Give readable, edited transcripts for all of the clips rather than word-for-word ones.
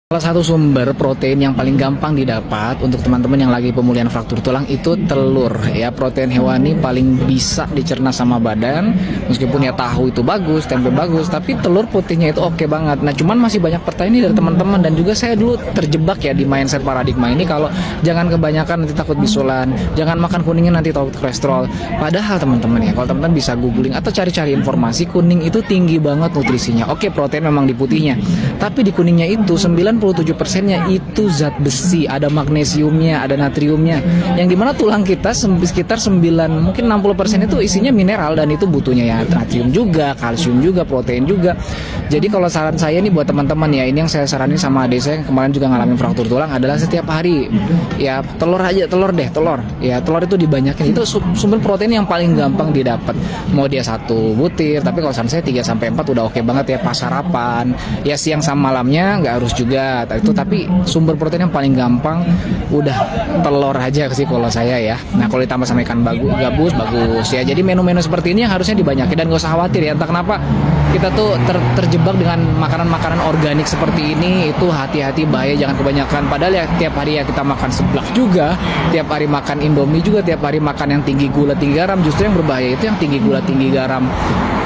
Salah satu sumber protein yang paling gampang didapat untuk teman-teman yang lagi pemulihan fraktur tulang itu telur ya. Protein hewani paling bisa dicerna sama badan. Meskipun ya tahu itu bagus, tempe bagus, tapi telur putihnya itu oke banget. Nah, cuman masih banyak pertanyaan dari teman-teman, dan juga saya dulu terjebak ya di mindset paradigma ini kalau jangan kebanyakan nanti takut bisulan, jangan makan kuningnya nanti takut kolesterol. Padahal teman-teman ya, kalau teman-teman bisa googling atau cari-cari informasi, kuning itu tinggi banget nutrisinya. Oke, protein memang di putihnya, tapi di kuningnya itu 97%-nya itu zat besi, ada magnesiumnya, ada natriumnya, yang dimana tulang kita sekitar 9, mungkin 60% itu isinya mineral, dan itu butuhnya ya natrium juga, kalsium juga, protein juga. Jadi kalau saran saya nih buat teman-teman ya, ini yang saya saranin sama adik saya yang kemarin juga ngalamin fraktur tulang adalah setiap hari ya telur aja, telur ya, telur itu dibanyakin. Itu sumber protein yang paling gampang didapat. Mau dia 1 butir, tapi kalau saran saya 3-4 udah oke banget ya pas sarapan. Ya siang sama malamnya nggak harus juga itu, tapi sumber protein yang paling gampang udah telur aja sih kalau saya ya. Nah, kalau ditambah sama ikan gabus bagus ya. Jadi menu-menu seperti ini yang harusnya dibanyakin, dan gak usah khawatir ya, entah kenapa kita tuh terjebak dengan makanan-makanan organik seperti ini. Itu hati-hati, bahaya, jangan kebanyakan. Padahal ya tiap hari ya kita makan seblak juga, tiap hari makan indomie juga, tiap hari makan yang tinggi gula tinggi garam. Justru yang berbahaya itu yang tinggi gula tinggi garam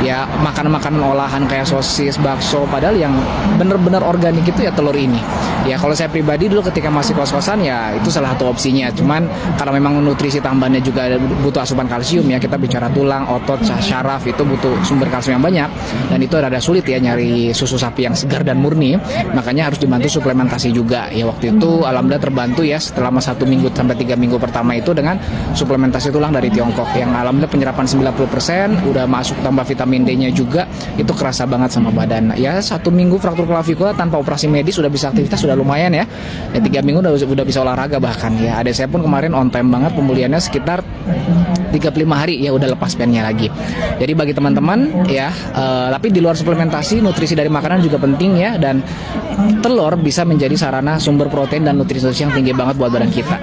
ya, makanan-makanan olahan kayak sosis, bakso. Padahal yang bener-bener organik itu ya telur ini ya. Kalau saya pribadi dulu ketika masih kos-kosan ya itu salah satu opsinya. Cuman kalau memang nutrisi tambahannya juga butuh asupan kalsium ya, kita bicara tulang, otot, syaraf, itu butuh sumber kalsium yang banyak, dan itu rada sulit ya nyari susu sapi yang segar dan murni. Makanya harus dibantu suplementasi juga ya. Waktu itu alhamdulillah terbantu ya selama 1 minggu sampai 3 minggu pertama itu dengan suplementasi tulang dari Tiongkok yang alhamdulillah penyerapan 90%, udah masuk tambah vitamin D-nya juga, itu kerasa banget sama badan. Ya 1 minggu fraktur klavikula tanpa operasi medis udah bisa aktivitas, sudah lumayan ya. 3 minggu udah bisa olahraga bahkan ya. Adik saya pun kemarin on time banget pemulihannya, sekitar 35 hari ya udah lepas pennya lagi. Jadi bagi teman-teman ya, tapi di luar suplementasi, nutrisi dari makanan juga penting ya, dan telur bisa menjadi sarana sumber protein dan nutrisi yang tinggi banget buat badan kita.